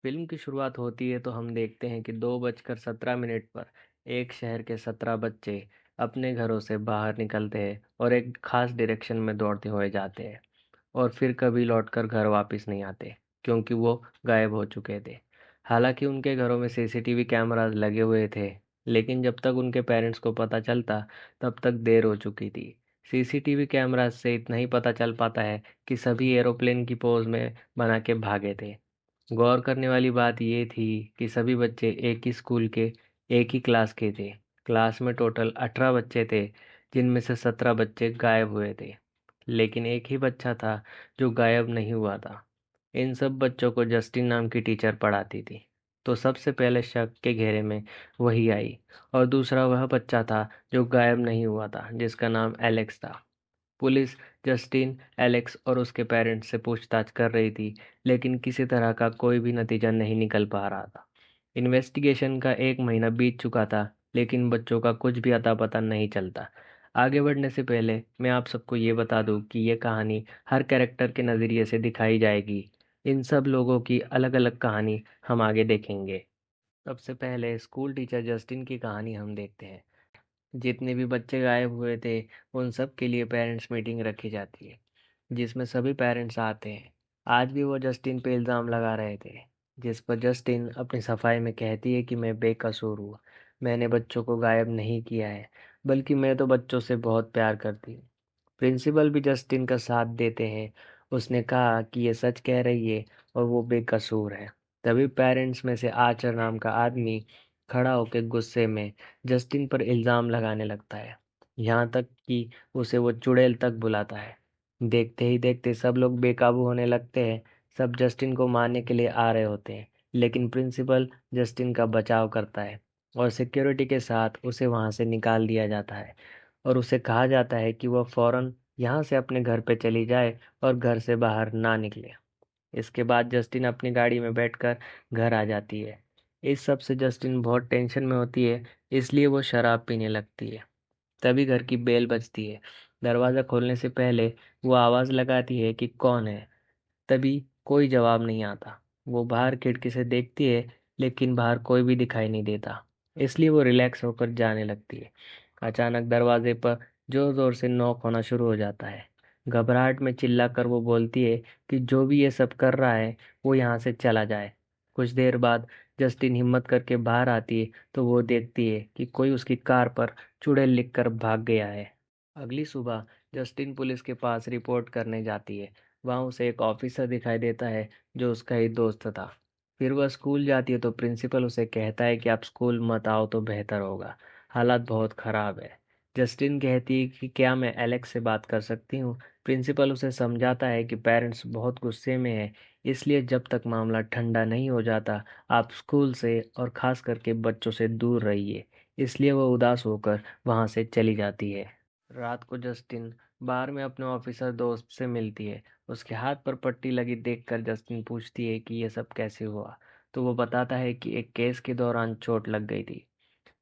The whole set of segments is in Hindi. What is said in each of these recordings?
फिल्म की शुरुआत होती है तो हम देखते हैं कि 2:17 पर एक शहर के 17 बच्चे अपने घरों से बाहर निकलते हैं और एक खास डायरेक्शन में दौड़ते हुए जाते हैं और फिर कभी लौटकर घर वापस नहीं आते क्योंकि वो गायब हो चुके थे। हालांकि उनके घरों में सीसीटीवी कैमरास लगे हुए थे, लेकिन जब तक उनके पेरेंट्स को पता चलता तब तक देर हो चुकी थी। सीसीटीवी कैमरास से इतना ही पता चल पाता है कि सभी एरोप्लेन की पोज में बना के भागे थे। गौर करने वाली बात ये थी कि सभी बच्चे एक ही स्कूल के एक ही क्लास के थे। क्लास में टोटल 18 बच्चे थे, जिनमें से 17 बच्चे गायब हुए थे, लेकिन एक ही बच्चा था जो गायब नहीं हुआ था। इन सब बच्चों को जस्टिन नाम की टीचर पढ़ाती थी। तो सबसे पहले शक के घेरे में वही आई, और दूसरा वह बच्चा था जो गायब नहीं हुआ था, जिसका नाम एलेक्स था। पुलिस जस्टिन, एलेक्स और उसके पेरेंट्स से पूछताछ कर रही थी, लेकिन किसी तरह का कोई भी नतीजा नहीं निकल पा रहा था। इन्वेस्टिगेशन का 1 महीना बीत चुका था, लेकिन बच्चों का कुछ भी अता पता नहीं चलता। आगे बढ़ने से पहले मैं आप सबको ये बता दूं कि ये कहानी हर कैरेक्टर के नज़रिए से दिखाई जाएगी। इन सब लोगों की अलग अलग कहानी हम आगे देखेंगे। सबसे पहले स्कूल टीचर जस्टिन की कहानी हम देखते हैं। जितने भी बच्चे गायब हुए थे, उन सब के लिए पेरेंट्स मीटिंग रखी जाती है, जिसमें सभी पेरेंट्स आते हैं। आज भी वो जस्टिन पे इल्ज़ाम लगा रहे थे, जिस पर जस्टिन अपनी सफाई में कहती है कि मैं बेकसूर हूँ। मैंने बच्चों को गायब नहीं किया है, बल्कि मैं तो बच्चों से बहुत प्यार करती हूँ। प्रिंसिपल भी जस्टिन का साथ देते हैं। उसने कहा कि ये सच कह रही है और वो बेकसूर है। तभी पेरेंट्स में से आचर नाम का आदमी खड़ा होकर गुस्से में जस्टिन पर इल्ज़ाम लगाने लगता है, यहाँ तक कि उसे वो चुड़ैल तक बुलाता है। देखते ही देखते सब लोग बेकाबू होने लगते हैं। सब जस्टिन को मारने के लिए आ रहे होते हैं, लेकिन प्रिंसिपल जस्टिन का बचाव करता है और सिक्योरिटी के साथ उसे वहां से निकाल दिया जाता है, और उसे कहा जाता है कि वह फौरन यहाँ से अपने घर पे चली जाए और घर से बाहर ना निकले। इसके बाद जस्टिन अपनी गाड़ी में बैठकर घर आ जाती है। इस सब से जस्टिन बहुत टेंशन में होती है, इसलिए वो शराब पीने लगती है। तभी घर की बेल बजती है। दरवाज़ा खोलने से पहले वो आवाज़ लगाती है कि कौन है। तभी कोई जवाब नहीं आता। वो बाहर खिड़की से देखती है, लेकिन बाहर कोई भी दिखाई नहीं देता, इसलिए वो रिलैक्स होकर जाने लगती है। अचानक दरवाजे पर जोर जोर से नॉक होना शुरू हो जाता है। घबराहट में चिल्लाकर वो बोलती है कि जो भी ये सब कर रहा है वो यहाँ से चला जाए। कुछ देर बाद जस्टिन हिम्मत करके बाहर आती है तो वो देखती है कि कोई उसकी कार पर चुड़ैल लिखकर भाग गया है। अगली सुबह जस्टिन पुलिस के पास रिपोर्ट करने जाती है। वहाँ उसे एक ऑफिसर दिखाई देता है जो उसका ही दोस्त था। फिर वह स्कूल जाती है तो प्रिंसिपल उसे कहता है कि आप स्कूल मत आओ तो बेहतर होगा, हालात बहुत ख़राब है। जस्टिन कहती है कि क्या मैं एलेक्स से बात कर सकती हूँ। प्रिंसिपल उसे समझाता है कि पेरेंट्स बहुत गुस्से में है, इसलिए जब तक मामला ठंडा नहीं हो जाता आप स्कूल से और ख़ास करके बच्चों से दूर रहिए। इसलिए वह उदास होकर वहाँ से चली जाती है। रात को जस्टिन बार में अपने ऑफिसर दोस्त से मिलती है। उसके हाथ पर पट्टी लगी देखकर जस्टिन पूछती है कि ये सब कैसे हुआ, तो वो बताता है कि एक केस के दौरान चोट लग गई थी।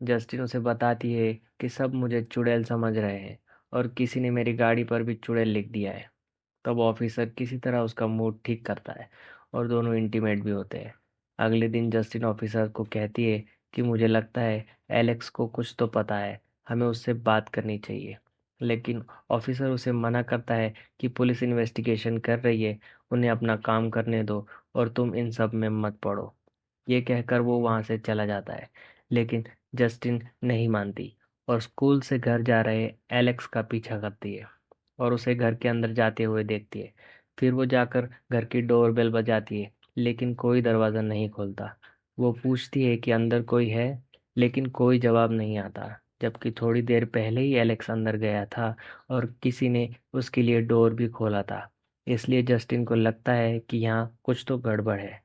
जस्टिन उसे बताती है कि सब मुझे चुड़ैल समझ रहे हैं और किसी ने मेरी गाड़ी पर भी चुड़ैल लिख दिया है। तब ऑफिसर किसी तरह उसका मूड ठीक करता है और दोनों इंटीमेट भी होते हैं। अगले दिन जस्टिन ऑफिसर को कहती है कि मुझे लगता है एलेक्स को कुछ तो पता है, हमें उससे बात करनी चाहिए। लेकिन ऑफिसर उसे मना करता है कि पुलिस इन्वेस्टिगेशन कर रही है, उन्हें अपना काम करने दो और तुम इन सब में मत पड़ो। ये कहकर वो वहां से चला जाता है, लेकिन जस्टिन नहीं मानती और स्कूल से घर जा रहे एलेक्स का पीछा करती है और उसे घर के अंदर जाते हुए देखती है। फिर वो जाकर घर की डोरबेल बजाती है, लेकिन कोई दरवाज़ा नहीं खोलता। वो पूछती है कि अंदर कोई है, लेकिन कोई जवाब नहीं आता, जबकि थोड़ी देर पहले ही एलेक्स अंदर गया था और किसी ने उसके लिए डोर भी खोला था। इसलिए जस्टिन को लगता है कि यहाँ कुछ तो गड़बड़ है।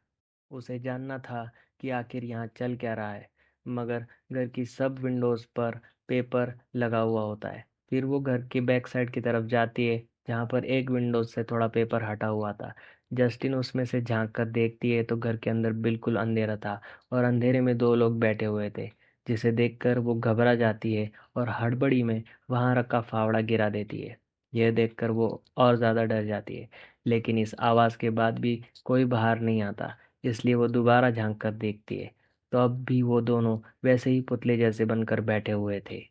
उसे जानना था कि आखिर यहाँ चल क्या रहा है, मगर घर की सब विंडोज पर पेपर लगा हुआ होता है। फिर वो घर के बैक साइड की तरफ जाती है, जहाँ पर एक विंडोज से थोड़ा पेपर हटा हुआ था। जस्टिन उसमें से झांक कर देखती है तो घर के अंदर बिल्कुल अंधेरा था और अंधेरे में दो लोग बैठे हुए थे, जिसे देखकर वो घबरा जाती है और हड़बड़ी में वहां रखा फावड़ा गिरा देती है। यह देखकर वो और ज्यादा डर जाती है, लेकिन इस आवाज के बाद भी कोई बाहर नहीं आता। इसलिए वो दोबारा झांक कर देखती है, तो अब भी वो दोनों वैसे ही पुतले जैसे बनकर बैठे हुए थे।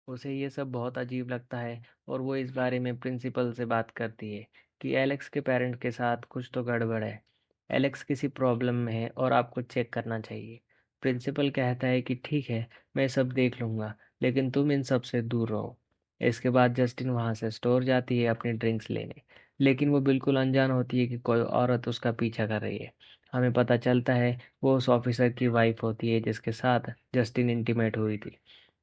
उसे ये सब बहुत अजीब लगता है और वो इस बारे में प्रिंसिपल से बात करती है कि एलेक्स के पेरेंट्स के साथ कुछ तो गड़बड़ है। एलेक्स किसी प्रॉब्लम में है और आपको चेक करना चाहिए। प्रिंसिपल कहता है कि ठीक है, मैं सब देख लूँगा, लेकिन तुम इन सब से दूर रहो। इसके बाद जस्टिन वहाँ से स्टोर जाती है अपनी ड्रिंक्स लेने, लेकिन वो बिल्कुल अनजान होती है कि कोई औरत उसका पीछा कर रही है। हमें पता चलता है वो उस ऑफिसर की वाइफ होती है जिसके साथ जस्टिन इंटीमेट हुई थी।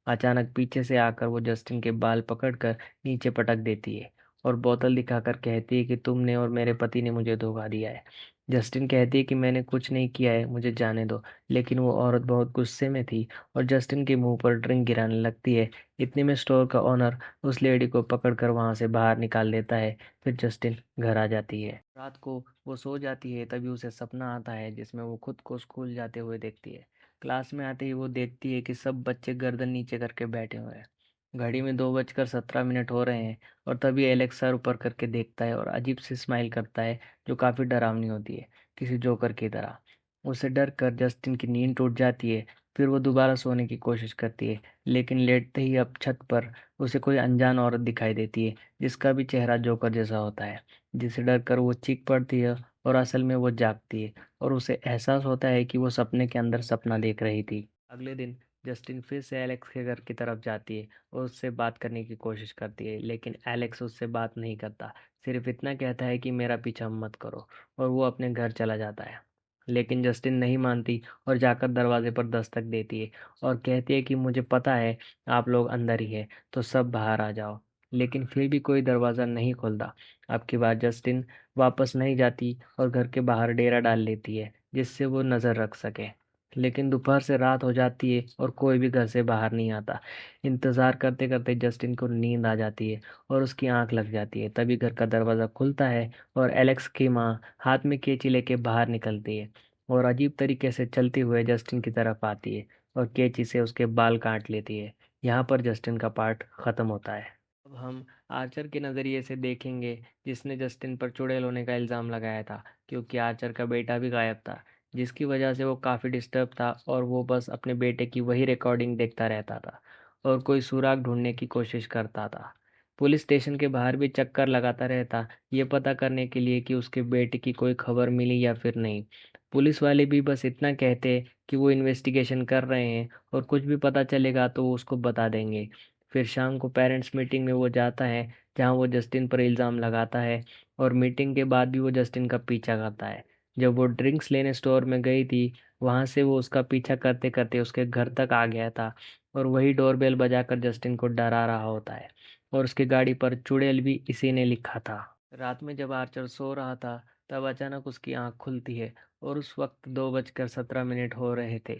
अचानक पीछे से आकर वो जस्टिन के बाल पकड़कर नीचे पटक देती है और बोतल दिखाकर कहती है कि तुमने और मेरे पति ने मुझे धोखा दिया है। जस्टिन कहती है कि मैंने कुछ नहीं किया है, मुझे जाने दो। लेकिन वो औरत बहुत गुस्से में थी और जस्टिन के मुंह पर ड्रिंक गिराने लगती है। इतने में स्टोर का ओनर उस लेडी को पकड़कर वहां से बाहर निकाल देता है। फिर जस्टिन घर आ जाती है। रात को वो सो जाती है, तभी उसे सपना आता है जिसमें वो खुद को स्कूल जाते हुए देखती है। क्लास में आते ही वो देखती है कि सब बच्चे गर्दन नीचे करके बैठे हुए हैं। घड़ी में 2:17 हो रहे हैं और तभी एलेक्स सर ऊपर करके देखता है और अजीब सी स्माइल करता है जो काफ़ी डरावनी होती है, किसी जोकर की तरह। उसे डर कर जस्टिन की नींद टूट जाती है। फिर वो दोबारा सोने की कोशिश करती है, लेकिन लेटते ही अब छत पर उसे कोई अनजान औरत दिखाई देती है जिसका भी चेहरा जोकर जैसा होता है, जिसे डर कर वो चीख पड़ती है और असल में वो जागती है और उसे एहसास होता है कि वो सपने के अंदर सपना देख रही थी। अगले दिन जस्टिन फिर से एलेक्स के घर की तरफ जाती है और उससे बात करने की कोशिश करती है, लेकिन एलेक्स उससे बात नहीं करता। सिर्फ इतना कहता है कि मेरा पीछा मत करो, और वो अपने घर चला जाता है। लेकिन जस्टिन नहीं मानती और जाकर दरवाजे पर दस्तक देती है और कहती है कि मुझे पता है आप लोग अंदर ही है, तो सब बाहर आ जाओ। लेकिन फिर भी कोई दरवाज़ा नहीं खुलता। अब की बार जस्टिन वापस नहीं जाती और घर के बाहर डेरा डाल लेती है जिससे वो नज़र रख सके। लेकिन दोपहर से रात हो जाती है और कोई भी घर से बाहर नहीं आता। इंतज़ार करते करते जस्टिन को नींद आ जाती है और उसकी आंख लग जाती है। तभी घर का दरवाज़ा खुलता है और एलेक्स की माँ हाथ में कैंची लेके बाहर निकलती है और अजीब तरीके से चलते हुए जस्टिन की तरफ आती है और कैंची से उसके बाल काट लेती है। यहाँ पर जस्टिन का पार्ट ख़त्म होता है। अब हम आर्चर के नज़रिए से देखेंगे, जिसने जस्टिन पर चुड़ैल होने का इल्ज़ाम लगाया था, क्योंकि आर्चर का बेटा भी गायब था, जिसकी वजह से वो काफ़ी डिस्टर्ब था और वो बस अपने बेटे की वही रिकॉर्डिंग देखता रहता था और कोई सुराग ढूंढने की कोशिश करता था। पुलिस स्टेशन के बाहर भी चक्कर लगाता रहता, ये पता करने के लिए कि उसके बेटे की कोई खबर मिली या फिर नहीं। पुलिस वाले भी बस इतना कहते कि वो इन्वेस्टिगेशन कर रहे हैं और कुछ भी पता चलेगा तो वो उसको बता देंगे। फिर शाम को पेरेंट्स मीटिंग में वो जाता है, जहाँ वो जस्टिन पर इल्ज़ाम लगाता है और मीटिंग के बाद भी वो जस्टिन का पीछा करता है। जब वो ड्रिंक्स लेने स्टोर में गई थी, वहाँ से वो उसका पीछा करते करते उसके घर तक आ गया था और वही डोरबेल बजाकर जस्टिन को डरा रहा होता है और उसकी गाड़ी पर चुड़ैल भी इसी ने लिखा था। रात में जब आर्चर सो रहा था, तब अचानक उसकी आंख खुलती है और उस वक्त 2:17 हो रहे थे।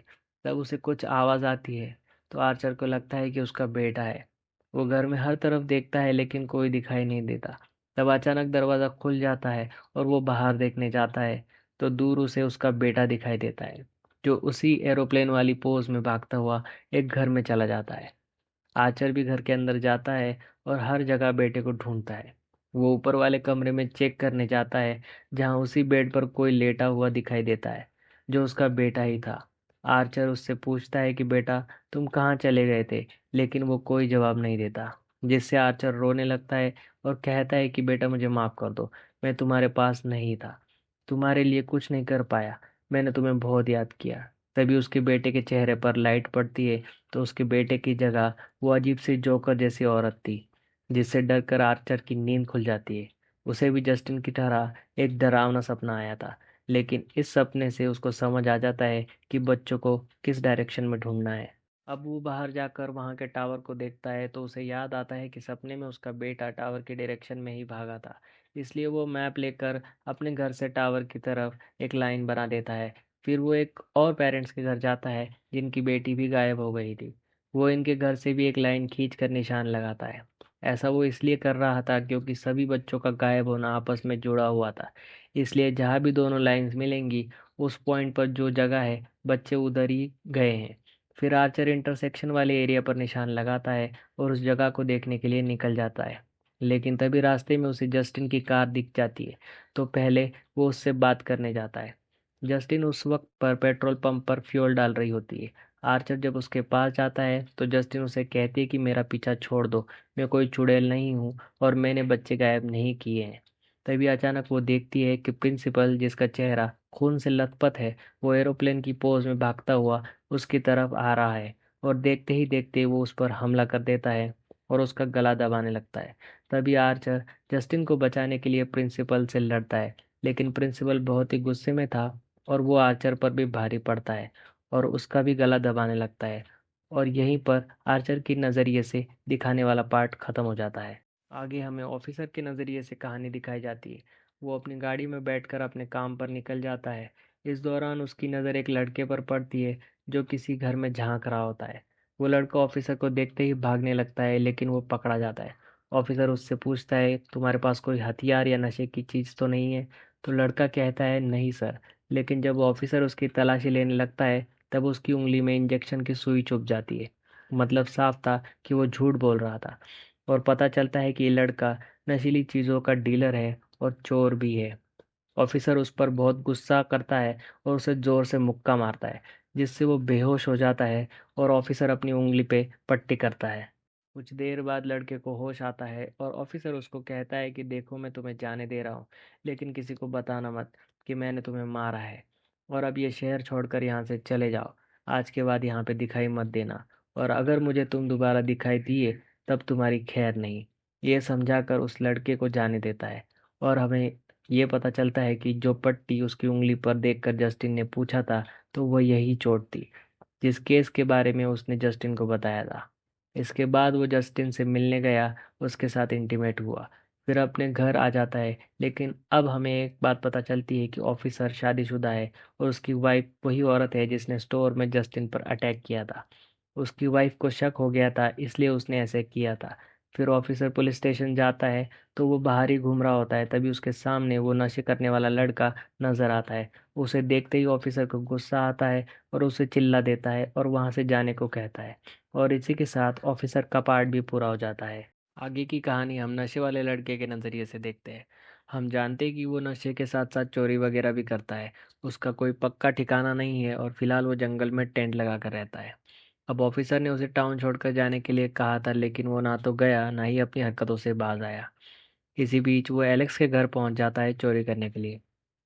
तब उसे कुछ आवाज़ आती है, तो आर्चर को लगता है कि उसका बेटा है। वो घर में हर तरफ देखता है लेकिन कोई दिखाई नहीं देता। तब अचानक दरवाज़ा खुल जाता है और वो बाहर देखने जाता है, तो दूर उसे उसका बेटा दिखाई देता है, जो उसी एरोप्लेन वाली पोज में भागता हुआ एक घर में चला जाता है। आर्चर भी घर के अंदर जाता है और हर जगह बेटे को ढूंढता है। वो ऊपर वाले कमरे में चेक करने जाता है, जहां उसी बेड पर कोई लेटा हुआ दिखाई देता है, जो उसका बेटा ही था। आर्चर उससे पूछता है कि बेटा, तुम कहाँ चले गए थे, लेकिन वो कोई जवाब नहीं देता, जिससे आर्चर रोने लगता है और कहता है कि बेटा, मुझे माफ़ कर दो, मैं तुम्हारे पास नहीं था, तुम्हारे लिए कुछ नहीं कर पाया, मैंने तुम्हें बहुत याद किया। तभी उसके बेटे के चेहरे पर लाइट पड़ती है, तो उसके बेटे की जगह वो अजीब सी जोकर जैसी औरत थी, जिससे डरकर आर्चर की नींद खुल जाती है। उसे भी जस्टिन की तरह एक डरावना सपना आया था, लेकिन इस सपने से उसको समझ आ जाता है कि बच्चों को किस डायरेक्शन में ढूंढना है। अब वो बाहर जाकर वहाँ के टावर को देखता है, तो उसे याद आता है कि सपने में उसका बेटा टावर की डायरेक्शन में ही भागा था। इसलिए वो मैप लेकर अपने घर से टावर की तरफ एक लाइन बना देता है। फिर वो एक और पेरेंट्स के घर जाता है जिनकी बेटी भी गायब हो गई थी। वो इनके घर से भी एक लाइन खींच कर निशान लगाता है। ऐसा वो इसलिए कर रहा था क्योंकि सभी बच्चों का गायब होना आपस में जुड़ा हुआ था। इसलिए जहाँ भी दोनों लाइंस मिलेंगी, उस पॉइंट पर जो जगह है, बच्चे उधर ही गए हैं। फिर आर्चर इंटरसेक्शन वाले एरिया पर निशान लगाता है और उस जगह को देखने के लिए निकल जाता है। लेकिन तभी रास्ते में उसे जस्टिन की कार दिख जाती है, तो पहले वो उससे बात करने जाता है। जस्टिन उस वक्त पर पेट्रोल पंप पर फ्यूल डाल रही होती है। आर्चर जब उसके पास जाता है तो जस्टिन उसे कहती है कि मेरा पीछा छोड़ दो, मैं कोई चुड़ैल नहीं हूँ और मैंने बच्चे गायब नहीं किए हैं। तभी अचानक वो देखती है कि प्रिंसिपल, जिसका चेहरा खून से लथपथ है, वो एरोप्लेन की पोज में भागता हुआ उसकी तरफ आ रहा है और देखते ही देखते वो उस पर हमला कर देता है और उसका गला दबाने लगता है। तभी आर्चर जस्टिन को बचाने के लिए प्रिंसिपल से लड़ता है, लेकिन प्रिंसिपल बहुत ही गुस्से में था और वो आर्चर पर भी भारी पड़ता है और उसका भी गला दबाने लगता है। और यहीं पर आर्चर की नज़रिए से दिखाने वाला पार्ट खत्म हो जाता है। आगे हमें ऑफिसर के नज़रिए से कहानी दिखाई जाती है। वो अपनी गाड़ी में बैठकर अपने काम पर निकल जाता है। इस दौरान उसकी नज़र एक लड़के पर पड़ती है जो किसी घर में झांक रहा होता है। वो लड़का ऑफिसर को देखते ही भागने लगता है, लेकिन वो पकड़ा जाता है। ऑफिसर उससे पूछता है, तुम्हारे पास कोई हथियार या नशे की चीज़ तो नहीं है? तो लड़का कहता है, नहीं सर। लेकिन जब ऑफिसर उसकी तलाशी लेने लगता है तब उसकी उंगली में इंजेक्शन की सुई चुभ जाती है। मतलब साफ था कि वो झूठ बोल रहा था। और पता चलता है कि ये लड़का नशीली चीज़ों का डीलर है और चोर भी है। ऑफिसर उस पर बहुत गुस्सा करता है और उसे जोर से मुक्का मारता है, जिससे वो बेहोश हो जाता है और ऑफिसर अपनी उंगली पे पट्टी करता है। कुछ देर बाद लड़के को होश आता है और ऑफिसर उसको कहता है कि देखो, मैं तुम्हें जाने दे रहा हूँ, लेकिन किसी को बताना मत कि मैंने तुम्हें मारा है। और अब ये शहर छोड़कर यहाँ से चले जाओ। आज के बाद यहाँ पे दिखाई मत देना, और अगर मुझे तुम दोबारा दिखाई दिए तब तुम्हारी खैर नहीं। ये समझाकर उस लड़के को जाने देता है। और हमें ये पता चलता है कि जो पट्टी उसकी उंगली पर देखकर जस्टिन ने पूछा था, तो वह यही चोट थी जिस केस के बारे में उसने जस्टिन को बताया था। इसके बाद वो जस्टिन से मिलने गया, उसके साथ इंटीमेट हुआ, फिर अपने घर आ जाता है। लेकिन अब हमें एक बात पता चलती है कि ऑफिसर शादीशुदा है और उसकी वाइफ वही औरत है जिसने स्टोर में जस्टिन पर अटैक किया था। उसकी वाइफ को शक हो गया था, इसलिए उसने ऐसे किया था। फिर ऑफिसर पुलिस स्टेशन जाता है तो वो बाहर ही घूम रहा होता है, तभी उसके सामने वो नशे करने वाला लड़का नजर आता है। उसे देखते ही ऑफिसर को गुस्सा आता है और उसे चिल्ला देता है और वहां से जाने को कहता है। और इसी के साथ ऑफिसर का पार्ट भी पूरा हो जाता है। आगे की कहानी हम नशे वाले लड़के के नज़रिए से देखते हैं। हम जानते हैं कि वो नशे के साथ साथ चोरी वगैरह भी करता है। उसका कोई पक्का ठिकाना नहीं है और फिलहाल वो जंगल में टेंट लगा कर रहता है। अब ऑफिसर ने उसे टाउन छोड़कर जाने के लिए कहा था, लेकिन वो ना तो गया ना ही अपनी हरकतों से बाज आया। इसी बीच वो एलेक्स के घर पहुंच जाता है चोरी करने के लिए।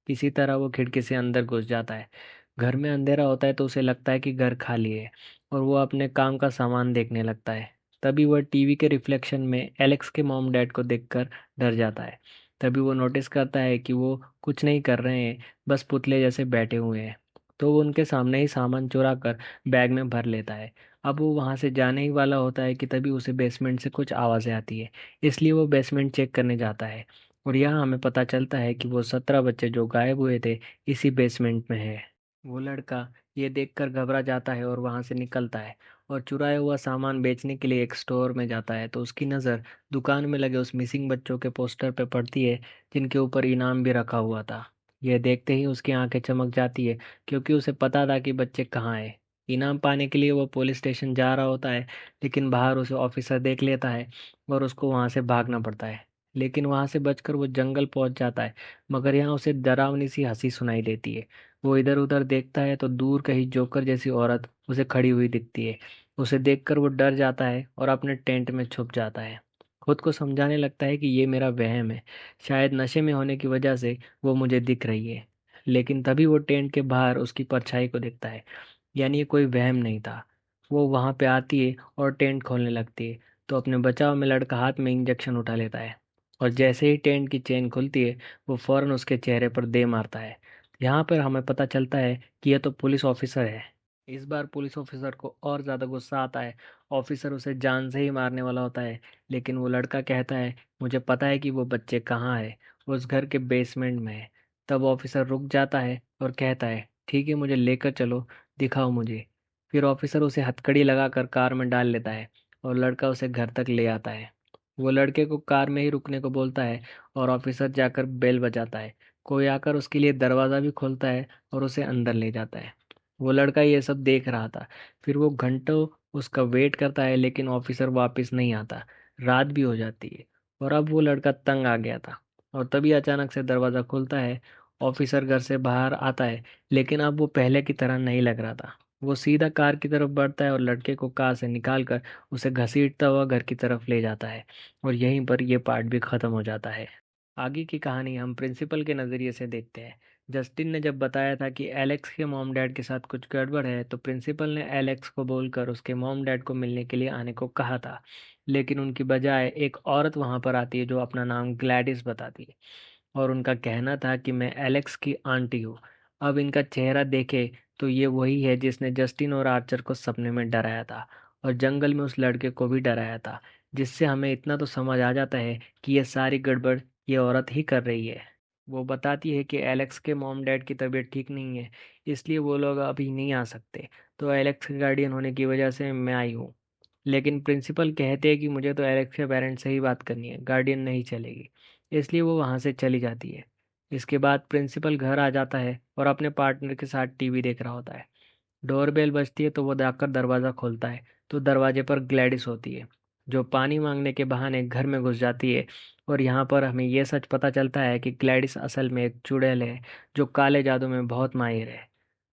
किसी तरह वो खिड़की से अंदर घुस जाता है। घर में अंधेरा होता है तो उसे लगता है कि घर खाली है और वो अपने काम का सामान देखने लगता है। तभी वह टीवी के रिफ्लेक्शन में एलेक्स के मॉम डैड को देखकर डर जाता है। तभी वो नोटिस करता है कि वो कुछ नहीं कर रहे हैं, बस पुतले जैसे बैठे हुए हैं। तो वो उनके सामने ही सामान चुरा कर बैग में भर लेता है। अब वो वहां से जाने ही वाला होता है कि तभी उसे बेसमेंट से कुछ आवाज़ें आती है। इसलिए वो बेसमेंट चेक करने जाता है और यहाँ हमें पता चलता है कि वो 17 बच्चे जो गायब हुए थे इसी बेसमेंट में है। वो लड़का ये देखकर घबरा जाता है और वहां से निकलता है और चुराया हुआ सामान बेचने के लिए एक स्टोर में जाता है। तो उसकी नज़र दुकान में लगे उस मिसिंग बच्चों के पोस्टर पे पड़ती है, जिनके ऊपर इनाम भी रखा हुआ था। यह देखते ही उसकी आंखें चमक जाती है, क्योंकि उसे पता था कि बच्चे कहाँ हैं। इनाम पाने के लिए वो पुलिस स्टेशन जा रहा होता है, लेकिन बाहर उसे ऑफिसर देख लेता है और उसको वहां से भागना पड़ता है। लेकिन वहां से बचकर वो जंगल पहुंच जाता है, मगर यहाँ उसे डरावनी सी हंसी सुनाई देती है। वो इधर उधर देखता है तो दूर कहीं जोकर जैसी औरत उसे खड़ी हुई दिखती है। उसे देखकर वो डर जाता है और अपने टेंट में छुप जाता है। खुद को समझाने लगता है कि ये मेरा वहम है, शायद नशे में होने की वजह से वो मुझे दिख रही है। लेकिन तभी वो टेंट के बाहर उसकी परछाई को देखता है, यानी ये कोई वहम नहीं था। वो वहां पे आती है और टेंट खोलने लगती है। तो अपने बचाव में लड़का हाथ में इंजेक्शन उठा लेता है और जैसे ही टेंट की चेन खुलती है वो फौरन उसके चेहरे पर दे मारता है। यहाँ पर हमें पता चलता है कि यह तो पुलिस ऑफिसर है। इस बार पुलिस ऑफिसर को और ज़्यादा गुस्सा आता है। ऑफिसर उसे जान से ही मारने वाला होता है, लेकिन वो लड़का कहता है, मुझे पता है कि वो बच्चे कहाँ है, वो उस घर के बेसमेंट में है। तब ऑफिसर रुक जाता है और कहता है, ठीक है, मुझे लेकर चलो, दिखाओ मुझे। फिर ऑफिसर उसे हथकड़ी लगाकर कार में डाल लेता है और लड़का उसे घर तक ले आता है। वो लड़के को कार में ही रुकने को बोलता है और ऑफिसर जाकर बेल बजाता है। कोई आकर उसके लिए दरवाज़ा भी खोलता है और उसे अंदर ले जाता है। वो लड़का ये सब देख रहा था। फिर वो घंटों उसका वेट करता है, लेकिन ऑफिसर वापस नहीं आता। रात भी हो जाती है और अब वो लड़का तंग आ गया था। और तभी अचानक से दरवाज़ा खुलता है ऑफिसर घर से बाहर आता है, लेकिन अब वो पहले की तरह नहीं लग रहा था। वो सीधा कार की तरफ बढ़ता है और लड़के को कार से निकालकर उसे घसीटता हुआ घर की तरफ ले जाता है। और यहीं पर यह पार्ट भी खत्म हो जाता है। आगे की कहानी हम प्रिंसिपल के नज़रिए से देखते हैं। जस्टिन ने जब बताया था कि एलेक्स के मॉम डैड के साथ कुछ गड़बड़ है, तो प्रिंसिपल ने एलेक्स को बोलकर उसके मॉम डैड को मिलने के लिए आने को कहा था। लेकिन उनकी बजाय एक औरत वहां पर आती है जो अपना नाम ग्लैडिस बताती है, और उनका कहना था कि मैं एलेक्स की आंटी हूँ। अब इनका चेहरा देखे तो ये वही है जिसने जस्टिन और आर्चर को सपने में डराया था, और जंगल में उस लड़के को भी डराया था। जिससे हमें इतना तो समझ आ जाता है कि ये सारी गड़बड़ ये औरत ही कर रही है। वो बताती है कि एलेक्स के मॉम डैड की तबीयत ठीक नहीं है, इसलिए वो लोग अभी नहीं आ सकते। तो एलेक्स के गार्डियन होने की वजह से मैं आई हूँ। लेकिन प्रिंसिपल कहते हैं कि मुझे तो एलेक्स के पेरेंट्स से ही बात करनी है, गार्डियन नहीं चलेगी। इसलिए वो वहाँ से चली जाती है। इसके बाद प्रिंसिपल घर आ जाता है और अपने पार्टनर के साथ टीवी देख रहा होता है। डोरबेल बजती है तो वो जाकर दरवाज़ा खोलता है, तो दरवाजे पर ग्लैडिस होती है, जो पानी मांगने के बहाने घर में घुस जाती है। और यहाँ पर हमें यह सच पता चलता है कि ग्लैडिस असल में एक चुड़ैल है, जो काले जादू में बहुत माहिर है।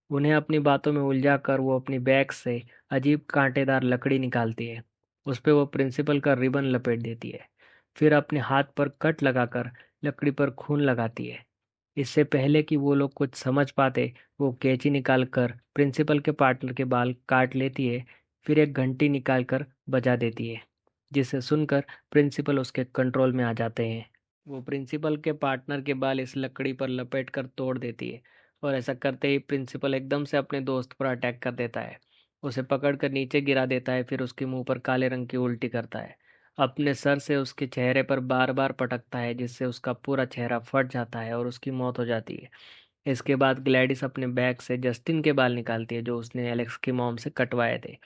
उन्हें अपनी बातों में उलझाकर वो अपनी बैग से अजीब कांटेदार लकड़ी निकालती है। उस पे वो प्रिंसिपल का रिबन लपेट देती है। फिर अपने हाथ पर कट लगाकर लकड़ी पर खून लगाती है। इससे पहले कि वो लोग कुछ समझ पाते, वो कैंची निकालकर प्रिंसिपल के पार्टनर के बाल काट लेती है। फिर एक घंटी निकालकर बजा देती है, जिसे सुनकर प्रिंसिपल उसके कंट्रोल में आ जाते हैं। वो प्रिंसिपल के पार्टनर के बाल इस लकड़ी पर लपेट कर तोड़ देती है, और ऐसा करते ही प्रिंसिपल एकदम से अपने दोस्त पर अटैक कर देता है। उसे पकड़कर नीचे गिरा देता है, फिर उसके मुंह पर काले रंग की उल्टी करता है। अपने सर से उसके चेहरे पर बार बार पटकता है, जिससे उसका पूरा चेहरा फट जाता है और उसकी मौत हो जाती है। इसके बाद ग्लैडिस अपने बैग से जस्टिन के बाल निकालती है, जो उसने एलेक्स की मॉम से कटवाए थे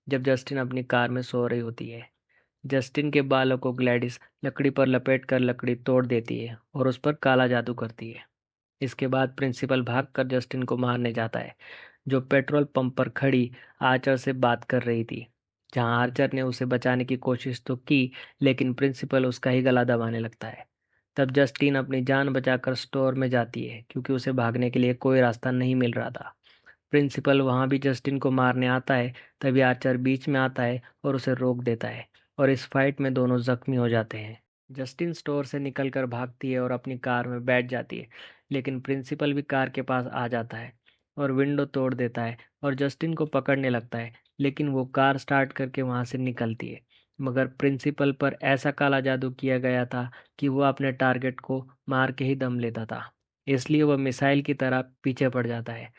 जब जस्टिन अपनी कार में सो रही होती है। जस्टिन के बालों को ग्लैडिस लकड़ी पर लपेटकर लकड़ी तोड़ देती है और उस पर काला जादू करती है। इसके बाद प्रिंसिपल भागकर जस्टिन को मारने जाता है, जो पेट्रोल पंप पर खड़ी आर्चर से बात कर रही थी। जहां आर्चर ने उसे बचाने की कोशिश तो की, लेकिन प्रिंसिपल उसका ही गला दबाने लगता है। तब जस्टिन अपनी जान बचाकर स्टोर में जाती है, क्योंकि उसे भागने के लिए कोई रास्ता नहीं मिल रहा था। प्रिंसिपल वहां भी जस्टिन को मारने आता है। तभी आर्चर बीच में आता है और उसे रोक देता है, और इस फाइट में दोनों जख्मी हो जाते हैं। जस्टिन स्टोर से निकलकर भागती है और अपनी कार में बैठ जाती है, लेकिन प्रिंसिपल भी कार के पास आ जाता है और विंडो तोड़ देता है और जस्टिन को पकड़ने लगता है। लेकिन वो कार स्टार्ट करके वहां से निकलती है। मगर प्रिंसिपल पर ऐसा काला जादू किया गया था कि वो अपने टारगेट को मार के ही दम लेता था। इसलिए वह मिसाइल की तरह पीछे पड़ जाता है,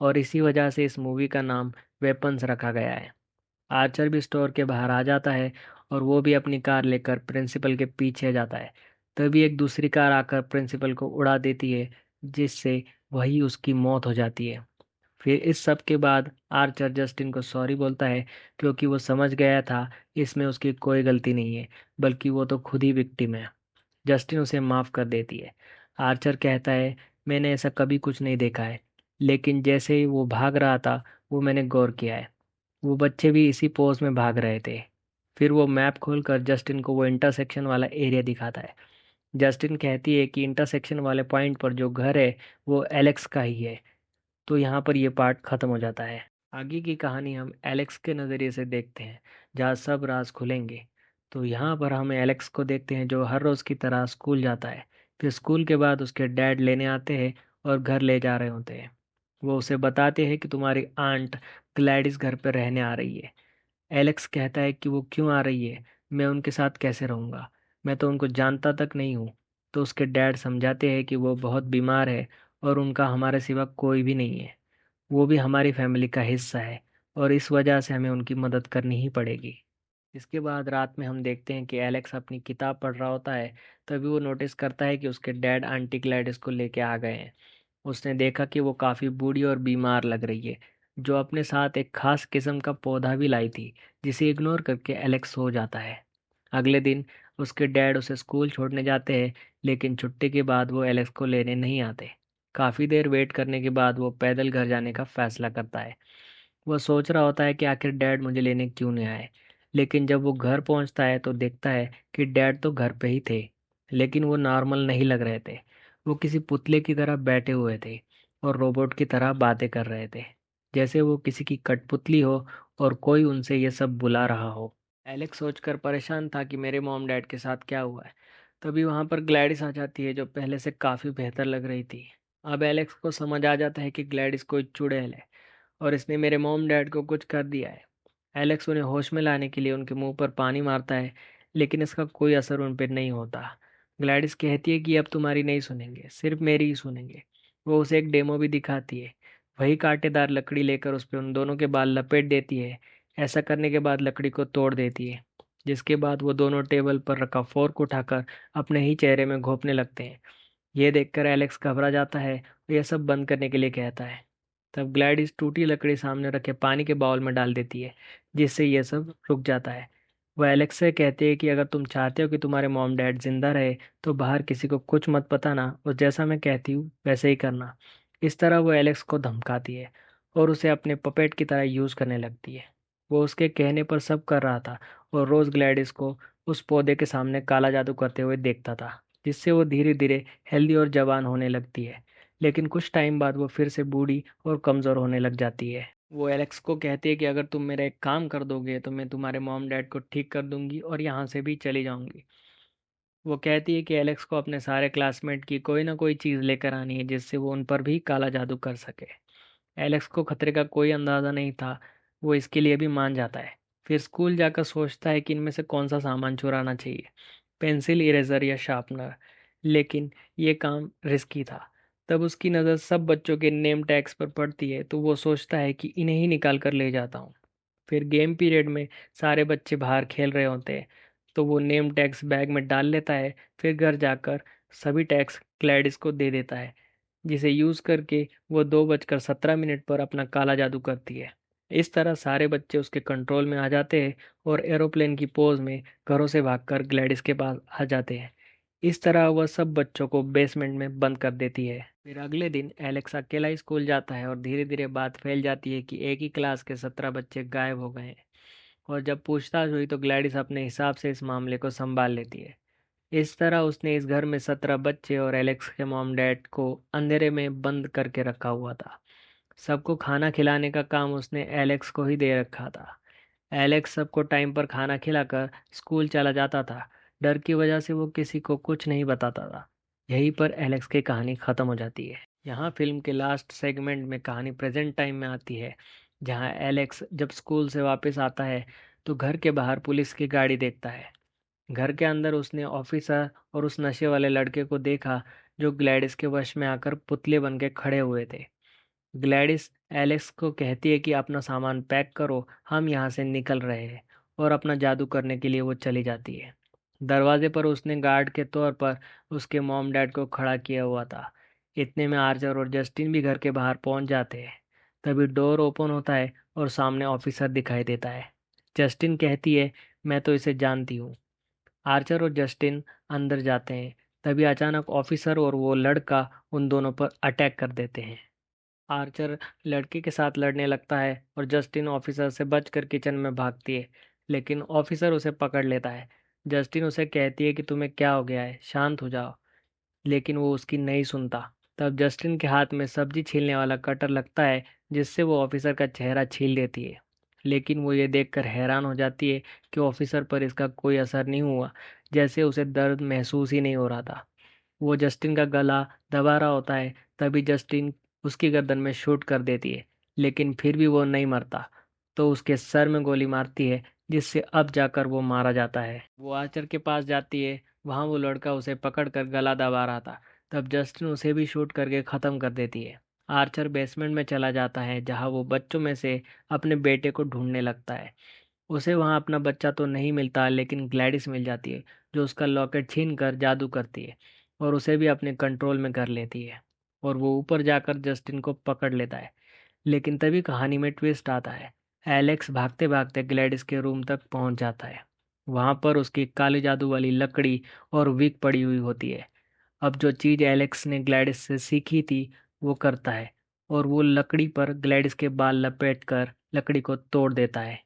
और इसी वजह से इस मूवी का नाम वेपन्स रखा गया है। आर्चर भी स्टोर के बाहर आ जाता है, और वो भी अपनी कार लेकर प्रिंसिपल के पीछे जाता है। तभी एक दूसरी कार आकर प्रिंसिपल को उड़ा देती है, जिससे वही उसकी मौत हो जाती है। फिर इस सब के बाद आर्चर जस्टिन को सॉरी बोलता है, क्योंकि वो समझ गया था इसमें उसकी कोई गलती नहीं है, बल्कि वो तो खुद ही विक्टिम है। जस्टिन उसे माफ कर देती है। आर्चर कहता है, मैंने ऐसा कभी कुछ नहीं देखा है, लेकिन जैसे ही वो भाग रहा था, वो मैंने गौर किया है। वो बच्चे भी इसी पोज में भाग रहे थे। फिर वो मैप खोलकर जस्टिन को वो इंटरसेक्शन वाला एरिया दिखाता है। जस्टिन कहती है कि इंटरसेक्शन वाले पॉइंट पर जो घर है, वो एलेक्स का ही है। तो यहाँ पर ये पार्ट खत्म हो जाता है। आगे की कहानी हम एलेक्स के नज़रिए से देखते हैं, जहाँ सब राज खुलेंगे। तो यहाँ पर हम एलेक्स को देखते हैं, जो हर रोज़ की तरह स्कूल जाता है। फिर स्कूल के बाद उसके डैड लेने आते हैं और घर ले जा रहे होते हैं। वो उसे बताते हैं कि तुम्हारी आंट ग्लैडिस घर पर रहने आ रही है। एलेक्स कहता है कि वो क्यों आ रही है, मैं उनके साथ कैसे रहूँगा, मैं तो उनको जानता तक नहीं हूँ। तो उसके डैड समझाते हैं कि वो बहुत बीमार है, और उनका हमारे सिवा कोई भी नहीं है। वो भी हमारी फैमिली का हिस्सा है, और इस वजह से हमें उनकी मदद करनी ही पड़ेगी। इसके बाद रात में हम देखते हैं कि एलेक्स अपनी किताब पढ़ रहा होता है। तभी वो नोटिस करता है कि उसके डैड आंटी ग्लैडिस को लेके आ गए हैं। उसने देखा कि वो काफ़ी बूढ़ी और बीमार लग रही है, जो अपने साथ एक खास किस्म का पौधा भी लाई थी, जिसे इग्नोर करके एलेक्स सो जाता है। अगले दिन उसके डैड उसे स्कूल छोड़ने जाते हैं, लेकिन छुट्टी के बाद वो एलेक्स को लेने नहीं आते। काफ़ी देर वेट करने के बाद वो पैदल घर जाने का फैसला करता है। वह सोच रहा होता है कि आखिर डैड मुझे लेने क्यों नहीं आए। लेकिन जब वो घर पहुंचता है तो देखता है कि डैड तो घर पे ही थे, लेकिन वो नॉर्मल नहीं लग रहे थे। वो किसी पुतले की तरह बैठे हुए थे और रोबोट की तरह बातें कर रहे थे, जैसे वो किसी की कठपुतली हो और कोई उनसे ये सब बुला रहा हो। एलेक्स सोचकर परेशान था कि मेरे मॉम डैड के साथ क्या हुआ है। तभी वहां पर ग्लैडिस आ जाती है, जो पहले से काफी बेहतर लग रही थी। अब एलेक्स को समझ आ जाता है कि ग्लैडिस कोई चुड़ैल है और इसने मेरे मॉम डैड को कुछ कर दिया है। एलेक्स उन्हें होश में लाने के लिए उनके मुंह पर पानी मारता है, लेकिन इसका कोई असर उन पर नहीं होता। ग्लैडिस कहती है कि अब तुम्हारी नहीं सुनेंगे, सिर्फ मेरी ही सुनेंगे। वो उसे एक डेमो भी दिखाती है। वही कांटेदार लकड़ी लेकर उस पर उन दोनों के बाल लपेट देती है। ऐसा करने के बाद लकड़ी को तोड़ देती है, जिसके बाद वो दोनों टेबल पर रखा फोर्क उठाकर अपने ही चेहरे में घोंपने लगते हैं। ये देखकर एलेक्स घबरा जाता है और यह सब बंद करने के लिए कहता है। तब ग्लैडिस टूटी लकड़ी सामने रखे पानी के बाउल में डाल देती है, जिससे यह सब रुक जाता है। वह एलेक्स से कहती है कि अगर तुम चाहते हो कि तुम्हारे मॉम डैड जिंदा रहे तो बाहर किसी को कुछ मत बताना और जैसा मैं कहती हूँ वैसे ही करना। इस तरह वो एलेक्स को धमकाती है और उसे अपने पपेट की तरह यूज करने लगती है। वो उसके कहने पर सब कर रहा था और रोज ग्लैडिस को उस पौधे के सामने काला जादू करते हुए देखता था, जिससे वो धीरे धीरे हेल्दी और जवान होने लगती है। लेकिन कुछ टाइम बाद वो फिर से बूढ़ी और कमज़ोर होने लग जाती है। वो एलेक्स को कहती है कि अगर तुम मेरा एक काम कर दोगे तो मैं तुम्हारे मॉम डैड को ठीक कर दूंगी और यहाँ से भी चली जाऊंगी। वो कहती है कि एलेक्स को अपने सारे क्लासमेट की कोई ना कोई चीज़ लेकर आनी है, जिससे वो उन पर भी काला जादू कर सके। एलेक्स को खतरे का कोई अंदाज़ा नहीं था। वो इसके लिए भी मान जाता है। फिर स्कूल जाकर सोचता है कि इनमें से कौन सा सामान चुराना चाहिए, पेंसिल, इरेजर या शार्पनर। लेकिन ये काम रिस्की था। तब उसकी नज़र सब बच्चों के नेम टैग्स पर पड़ती है, तो वो सोचता है कि इन्हें ही निकाल कर ले जाता हूँ। फिर गेम पीरियड में सारे बच्चे बाहर खेल रहे होते हैं, तो वो नेम टैग्स बैग में डाल लेता है। फिर घर जाकर सभी टैग्स ग्लैडिस को दे देता है, जिसे यूज़ करके वो 2:17 पर अपना काला जादू करती है। इस तरह सारे बच्चे उसके कंट्रोल में आ जाते हैं और एरोप्लेन की पोज में घरों से भागकर ग्लैडिस के पास आ जाते हैं। इस तरह वह सब बच्चों को बेसमेंट में बंद कर देती है। फिर अगले दिन एलेक्स अकेला ही स्कूल जाता है और धीरे धीरे बात फैल जाती है कि एक ही क्लास के 17 बच्चे गायब हो गए हैं। और जब पूछताछ हुई तो ग्लैडिस अपने हिसाब से इस मामले को संभाल लेती है। इस तरह उसने इस घर में 17 बच्चे और एलेक्स के मॉम डैड को अंधेरे में बंद करके रखा हुआ था। सबको खाना खिलाने का काम उसने एलेक्स को ही दे रखा था। एलेक्स सबको टाइम पर खाना खिलाकर स्कूल चला जाता था। डर की वजह से वो किसी को कुछ नहीं बताता था। यहीं पर एलेक्स की कहानी खत्म हो जाती है। यहाँ फिल्म के लास्ट सेगमेंट में कहानी प्रेजेंट टाइम में आती है, जहाँ एलेक्स जब स्कूल से वापस आता है तो घर के बाहर पुलिस की गाड़ी देखता है। घर के अंदर उसने ऑफिसर और उस नशे वाले लड़के को देखा, जो ग्लैडिस के वश में आकर पुतले बन के खड़े हुए थे। ग्लैडिस एलेक्स को कहती है कि अपना सामान पैक करो, हम यहाँ से निकल रहे हैं, और अपना जादू करने के लिए वो चली जाती है। दरवाजे पर उसने गार्ड के तौर पर उसके मॉम डैड को खड़ा किया हुआ था। इतने में आर्चर और जस्टिन भी घर के बाहर पहुंच जाते हैं। तभी डोर ओपन होता है और सामने ऑफिसर दिखाई देता है। जस्टिन कहती है, मैं तो इसे जानती हूँ। आर्चर और जस्टिन अंदर जाते हैं। तभी अचानक ऑफिसर और वो लड़का उन दोनों पर अटैक कर देते हैं। आर्चर लड़के के साथ लड़ने लगता है और जस्टिन ऑफिसर से बचकर किचन में भागती है, लेकिन ऑफिसर उसे पकड़ लेता है। जस्टिन उसे कहती है कि तुम्हें क्या हो गया है, शांत हो जाओ, लेकिन वो उसकी नहीं सुनता। तब जस्टिन के हाथ में सब्जी छीलने वाला कटर लगता है, जिससे वो ऑफिसर का चेहरा छील देती है। लेकिन वो ये देखकर हैरान हो जाती है कि ऑफिसर पर इसका कोई असर नहीं हुआ, जैसे उसे दर्द महसूस ही नहीं हो रहा था। वो जस्टिन का गला दबा रहा होता है। तभी जस्टिन उसकी गर्दन में शूट कर देती है, लेकिन फिर भी वो नहीं मरता, तो उसके सर में गोली मारती है, जिससे अब जाकर वो मारा जाता है। वो आर्चर के पास जाती है। वहाँ वो लड़का उसे पकड़कर गला दबा रहा था। तब जस्टिन उसे भी शूट करके ख़त्म कर देती है। आर्चर बेसमेंट में चला जाता है, जहाँ वो बच्चों में से अपने बेटे को ढूंढने लगता है। उसे वहाँ अपना बच्चा तो नहीं मिलता, लेकिन ग्लैडिस मिल जाती है, जो उसका लॉकेट छीन कर जादू करती है और उसे भी अपने कंट्रोल में कर लेती है। और वो ऊपर जाकर जस्टिन को पकड़ लेता है। लेकिन तभी कहानी में ट्विस्ट आता है। एलेक्स भागते भागते ग्लैडिस के रूम तक पहुंच जाता है। वहां पर उसकी काली जादू वाली लकड़ी और विक पड़ी हुई होती है। अब जो चीज एलेक्स ने ग्लैडिस से सीखी थी वो करता है, और वो लकड़ी पर ग्लैडिस के बाल लपेट कर लकड़ी को तोड़ देता है।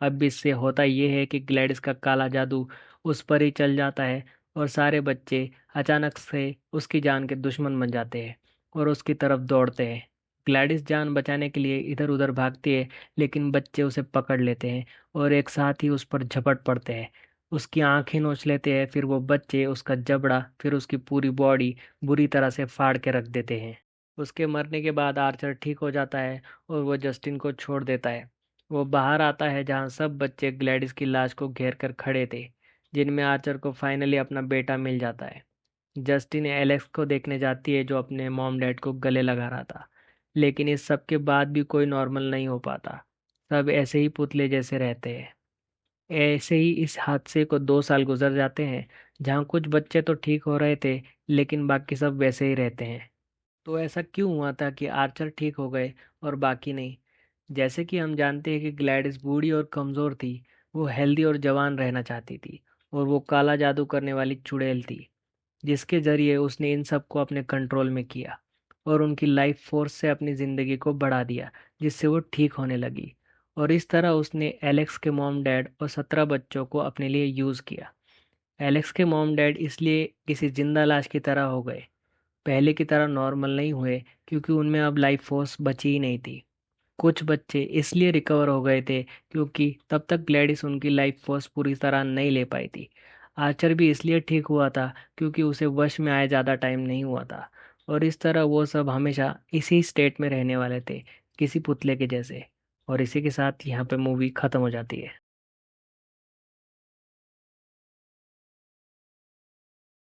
अब इससे होता ये है कि ग्लैडिस का काला जादू उस पर ही चल जाता है और सारे बच्चे अचानक से उसकी जान के दुश्मन बन जाते हैं और उसकी तरफ दौड़ते हैं। ग्लैडिस जान बचाने के लिए इधर उधर भागती है, लेकिन बच्चे उसे पकड़ लेते हैं और एक साथ ही उस पर झपट पड़ते हैं। उसकी आंखें नोच लेते हैं, फिर वो बच्चे उसका जबड़ा, फिर उसकी पूरी बॉडी बुरी तरह से फाड़ के रख देते हैं। उसके मरने के बाद आर्चर ठीक हो जाता है और वो जस्टिन को छोड़ देता है। वो बाहर आता है जहाँ सब बच्चे ग्लैडिस की लाश को घेर कर खड़े थे, जिनमें आर्चर को फाइनली अपना बेटा मिल जाता है। जस्टिन एलेक्स को देखने जाती है जो अपने मॉम डैड को गले लगा रहा था, लेकिन इस सब के बाद भी कोई नॉर्मल नहीं हो पाता। सब ऐसे ही पुतले जैसे रहते हैं। ऐसे ही इस हादसे को 2 साल गुजर जाते हैं, जहाँ कुछ बच्चे तो ठीक हो रहे थे, लेकिन बाकी सब वैसे ही रहते हैं। तो ऐसा क्यों हुआ था कि आर्चर ठीक हो गए और बाकी नहीं? जैसे कि हम जानते हैं कि ग्लैडिस बूढ़ी और कमज़ोर थी। वो हेल्दी और जवान रहना चाहती थी, और वो काला जादू करने वाली चुड़ैल थी, जिसके जरिए उसने इन सबको अपने कंट्रोल में किया और उनकी लाइफ फोर्स से अपनी ज़िंदगी को बढ़ा दिया, जिससे वो ठीक होने लगी। और इस तरह उसने एलेक्स के मॉम डैड और 17 बच्चों को अपने लिए यूज़ किया। एलेक्स के मॉम डैड इसलिए किसी जिंदा लाश की तरह हो गए, पहले की तरह नॉर्मल नहीं हुए, क्योंकि उनमें अब लाइफ फोर्स बची ही नहीं थी। कुछ बच्चे इसलिए रिकवर हो गए थे क्योंकि तब तक ग्लैडिस उनकी लाइफ फोर्स पूरी तरह नहीं ले पाई थी। आर्चर भी इसलिए ठीक हुआ था क्योंकि उसे वश में आए ज़्यादा टाइम नहीं हुआ था। और इस तरह वो सब हमेशा इसी स्टेट में रहने वाले थे, किसी पुतले के जैसे। और इसी के साथ यहाँ पे मूवी ख़त्म हो जाती है।